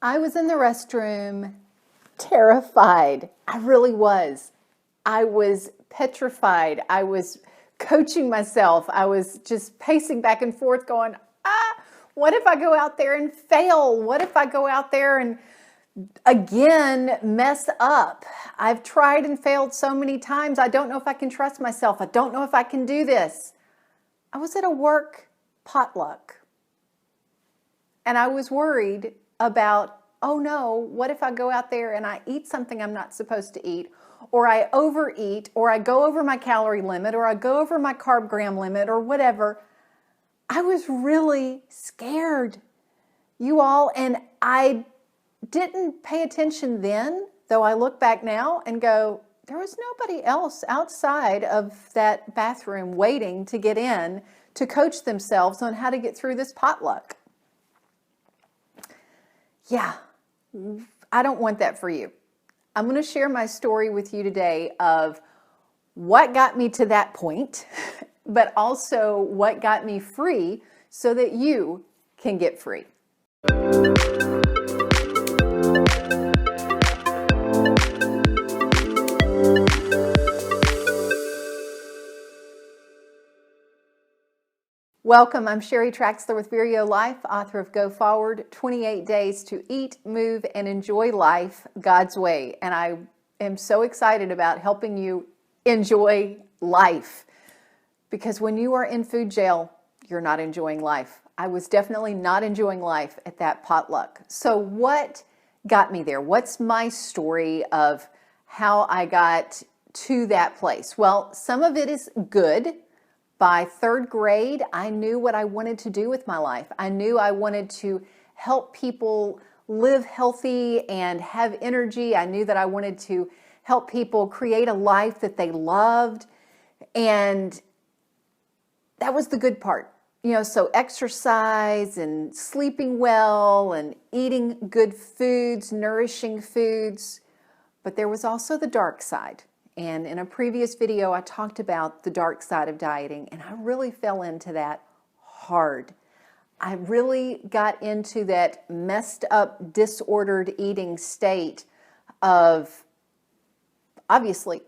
I was in the restroom terrified. I really was. I was petrified. I was coaching myself. I was just pacing back and forth going, what if I go out there and fail? What if I go out there and again mess up? I've tried and failed so many times. I don't know if I can trust myself. I don't know if I can do this. I was at a work potluck and I was worried about, oh no, what if I go out there and I eat something I'm not supposed to eat, or I overeat, or I go over my calorie limit, or I go over my carb gram limit, or whatever. I was really scared, you all, and I didn't pay attention then, though I look back now and go, there was nobody else outside of that bathroom waiting to get in to coach themselves on how to get through this potluck. Yeah, I don't want that for you. I'm going to share my story with you today of what got me to that point, but also what got me free so that you can get free. Welcome, I'm Sheri Traxler with Nourish Your Life, author of Go Forward, 28 Days to Eat, Move, and Enjoy Life God's Way. And I am so excited about helping you enjoy life, because when you are in food jail, you're not enjoying life. I was definitely not enjoying life at that potluck. So what got me there? What's my story of how I got to that place? Well, some of it is good. By third grade, I knew what I wanted to do with my life. I knew I wanted to help people live healthy and have energy. I knew that I wanted to help people create a life that they loved. And that was the good part. So exercise and sleeping well and eating good foods, nourishing foods. But there was also the dark side. And in a previous video, I talked about the dark side of dieting, and I really fell into that hard. I really got into that messed up, disordered eating state of, obviously,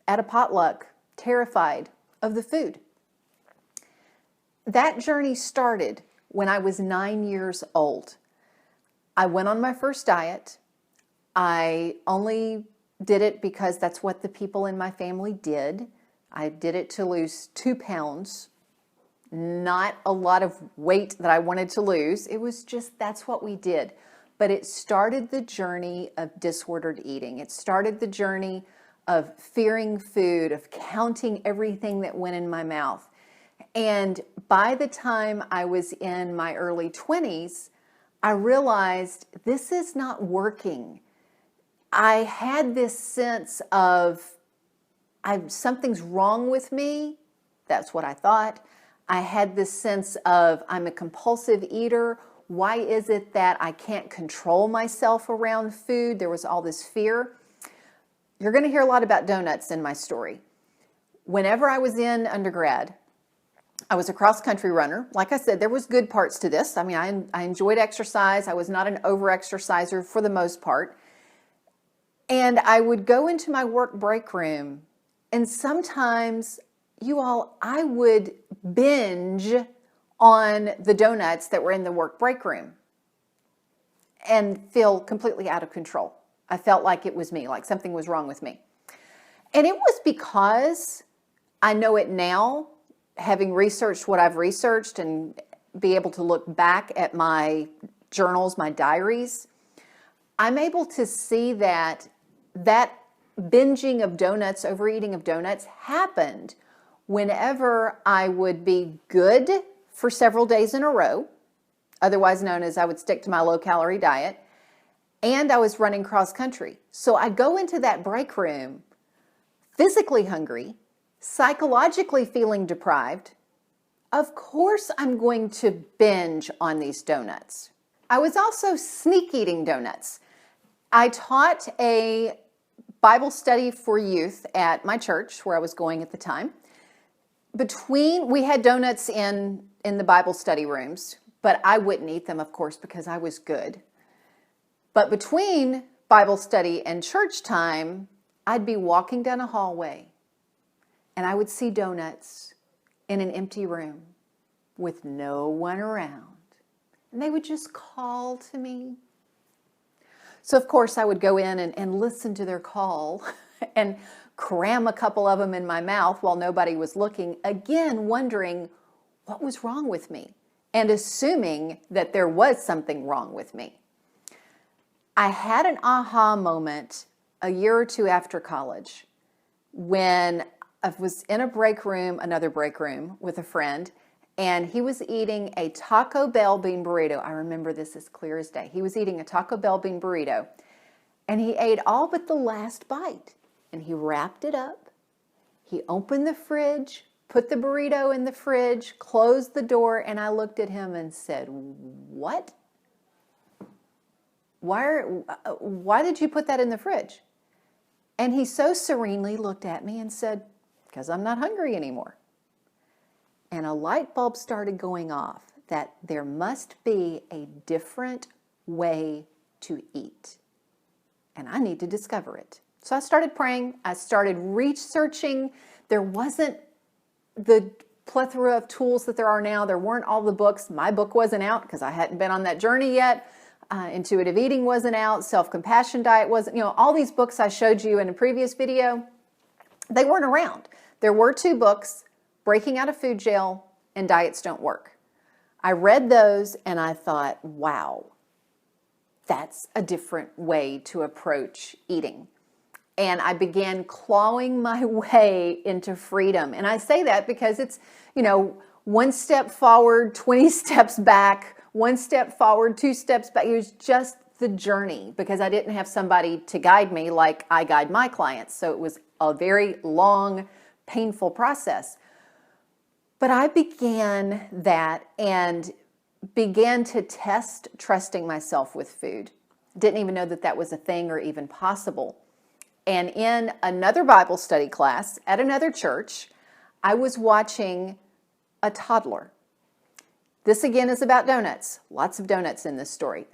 at a potluck, terrified of the food. That journey started when I was 9 years old. I went on my first diet. I only did it because that's what the people in my family did. I did it to lose 2 pounds, not a lot of weight that I wanted to lose. It was just, that's what we did. But it started the journey of disordered eating. It started the journey of fearing food, of counting everything that went in my mouth. And by the time I was in my early 20s, I realized this is not working. I had this sense of something's wrong with me. That's what I thought. I had this sense of I'm a compulsive eater. Why is it that I can't control myself around food? There was all this fear. You're going to hear a lot about donuts in my story. Whenever I was in undergrad, I was a cross-country runner. Like I said, there was good parts to this. I mean, I enjoyed exercise. I was not an over-exerciser for the most part. And I would go into my work break room, and sometimes, you all, I would binge on the donuts that were in the work break room and feel completely out of control. I felt like it was me, like something was wrong with me. And it was because I know it now, having researched what I've researched and be able to look back at my journals, my diaries, I'm able to see that binging of donuts, overeating of donuts happened whenever I would be good for several days in a row, otherwise known as I would stick to my low-calorie diet, and I was running cross-country. So I go into that break room physically hungry, psychologically feeling deprived. Of course I'm going to binge on these donuts. I was also sneak eating donuts. I taught a Bible study for youth at my church where I was going at the time. We had donuts in the Bible study rooms, but I wouldn't eat them, of course, because I was good. But between Bible study and church time, I'd be walking down a hallway and I would see donuts in an empty room with no one around. And they would just call to me. So of course I would go in and listen to their call and cram a couple of them in my mouth while nobody was looking, again wondering what was wrong with me and assuming that there was something wrong with me. I had an aha moment a year or two after college when I was in a break room, another break room with a friend, and he was eating a Taco Bell bean burrito. I remember this as clear as day. He was eating a Taco Bell bean burrito, and he ate all but the last bite, and he wrapped it up. He opened the fridge, put the burrito in the fridge, closed the door, and I looked at him and said, "What? Why did you put that in the fridge?" And he so serenely looked at me and said, "Because I'm not hungry anymore." And a light bulb started going off that there must be a different way to eat. And I need to discover it. So I started praying. I started researching. There wasn't the plethora of tools that there are now. There weren't all the books. My book wasn't out because I hadn't been on that journey yet. Intuitive eating wasn't out. Self-compassion diet wasn't, all these books I showed you in a previous video, they weren't around. There were two books, Breaking Out of Food Jail and Diets Don't Work. I read those and I thought, wow, that's a different way to approach eating. And I began clawing my way into freedom. And I say that because it's, one step forward, 20 steps back, one step forward, 2 steps back. It was just the journey because I didn't have somebody to guide me like I guide my clients. So it was a very long, painful process. But I began that and began to test trusting myself with food. Didn't even know that that was a thing or even possible. And in another Bible study class at another church, I was watching a toddler. This again is about donuts. Lots of donuts in this story.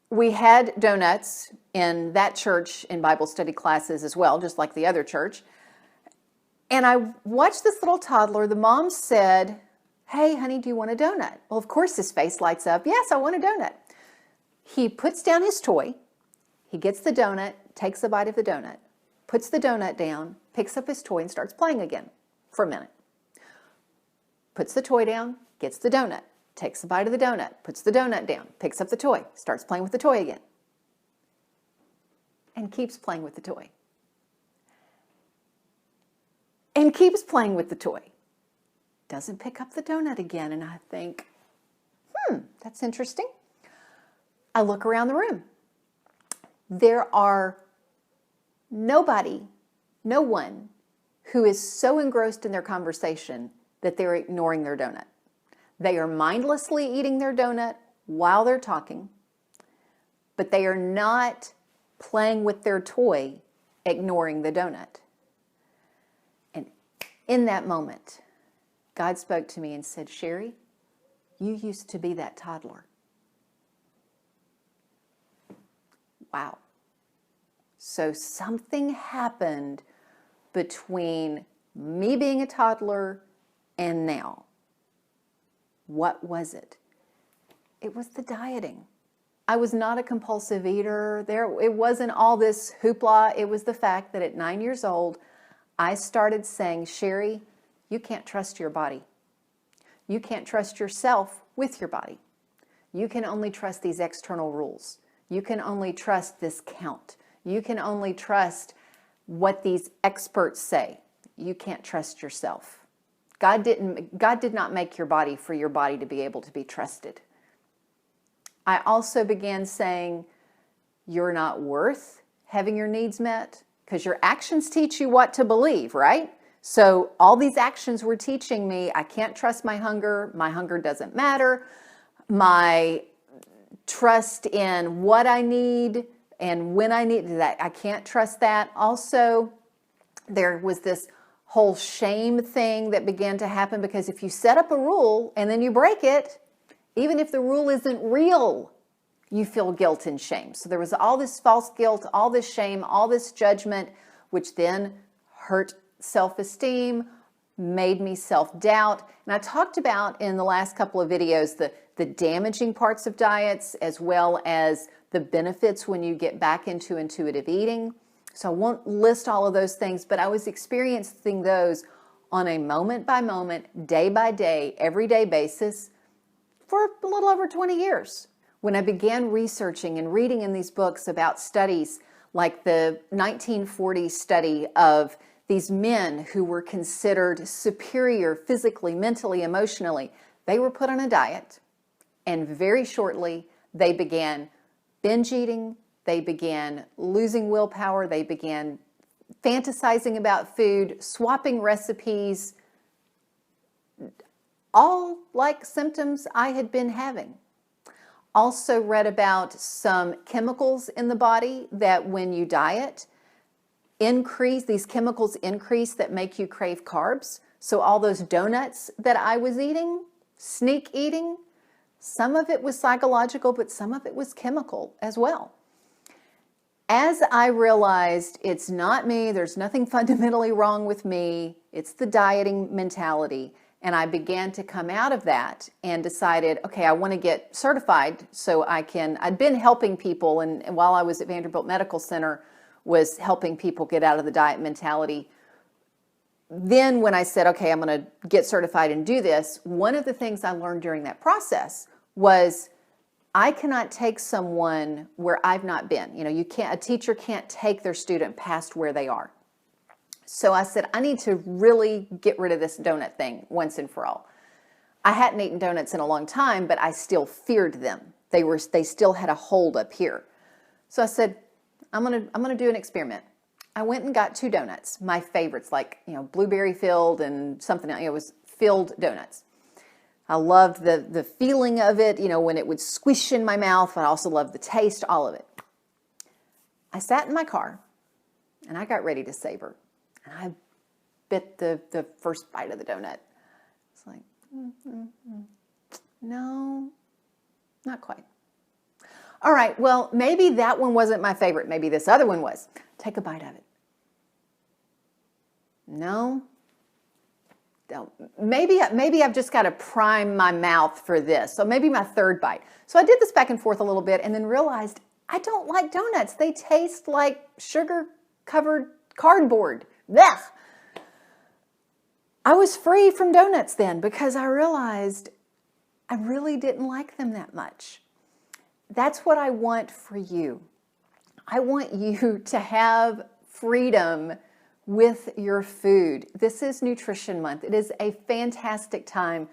We had donuts in that church in Bible study classes as well, just like the other church. And I watched this little toddler. The mom said, "Hey, honey, do you want a donut?" Well, of course, his face lights up. "Yes, I want a donut." He puts down his toy. He gets the donut, takes a bite of the donut, puts the donut down, picks up his toy, and starts playing again for a minute. Puts the toy down, gets the donut, takes a bite of the donut, puts the donut down, picks up the toy, starts playing with the toy again, and keeps playing with the toy. And keeps playing with the toy. Doesn't pick up the donut again, and I think, that's interesting. I look around the room. There are no one who is so engrossed in their conversation that they're ignoring their donut. They are mindlessly eating their donut while they're talking, but they are not playing with their toy, ignoring the donut. And in that moment, God spoke to me and said, "Sheri, you used to be that toddler." Wow. So something happened between me being a toddler and now. What was it? It was the dieting. I was not a compulsive eater. It wasn't all this hoopla. It was the fact that at 9 years old, I started saying, "Sheri, you can't trust your body. You can't trust yourself with your body. You can only trust these external rules. You can only trust this count. You can only trust what these experts say. You can't trust yourself. God did not make your body for your body to be able to be trusted." I also began saying, "You're not worth having your needs met," because your actions teach you what to believe, right? So all these actions were teaching me I can't trust my hunger doesn't matter, my trust in what I need and when I need that, I can't trust that. Also, there was this whole shame thing that began to happen because if you set up a rule and then you break it, even if the rule isn't real, you feel guilt and shame. So there was all this false guilt, all this shame, all this judgment, which then hurt self-esteem, made me self-doubt. And I talked about in the last couple of videos the damaging parts of diets, as well as the benefits when you get back into intuitive eating. So I won't list all of those things, but I was experiencing those on a moment by moment, day by day, everyday basis for a little over 20 years. When I began researching and reading in these books about studies like the 1940 study of these men who were considered superior physically, mentally, emotionally, they were put on a diet, and very shortly they began binge eating, they began losing willpower, they began fantasizing about food, swapping recipes, all like symptoms I had been having. Also read about some chemicals in the body that when you diet, these chemicals increase that make you crave carbs. So all those donuts that I was eating, sneak eating, some of it was psychological, but some of it was chemical as well. As I realized it's not me, there's nothing fundamentally wrong with me, it's the dieting mentality. And I began to come out of that and decided, okay, I want to get certified so I'd been helping people, and while I was at Vanderbilt Medical Center, was helping people get out of the diet mentality. Then when I said, okay, I'm going to get certified and do this, one of the things I learned during that process was I cannot take someone where I've not been. A teacher can't take their student past where they are. So I said, I need to really get rid of this donut thing once and for all. I hadn't eaten donuts in a long time, but I still feared them. They still had a hold up here. So I said, I'm gonna do an experiment. I went and got 2 donuts, my favorites, like blueberry filled and something else. It was filled donuts. I loved the feeling of it, when it would squish in my mouth. I also loved the taste, all of it. I sat in my car and I got ready to savor. And I bit the first bite of the donut. It's like, no, not quite. All right, well, maybe that one wasn't my favorite. Maybe this other one was. Take a bite of it. No. Don't. Maybe I've just got to prime my mouth for this. So maybe my third bite. So I did this back and forth a little bit and then realized I don't like donuts. They taste like sugar-covered cardboard. Blech. I was free from donuts then because I realized I really didn't like them that much. That's what I want for you. I want you to have freedom with your food. This is Nutrition Month. It is a fantastic time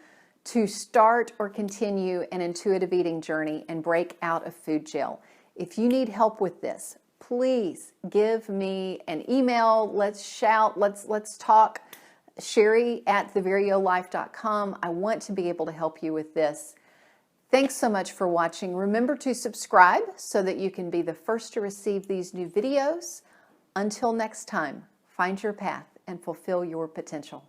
to start or continue an intuitive eating journey and break out of food jail. If you need help with this, please give me an email. Let's shout. Let's talk. sheri@theveryolife.com. I want to be able to help you with this. Thanks so much for watching. Remember to subscribe so that you can be the first to receive these new videos. Until next time, find your path and fulfill your potential.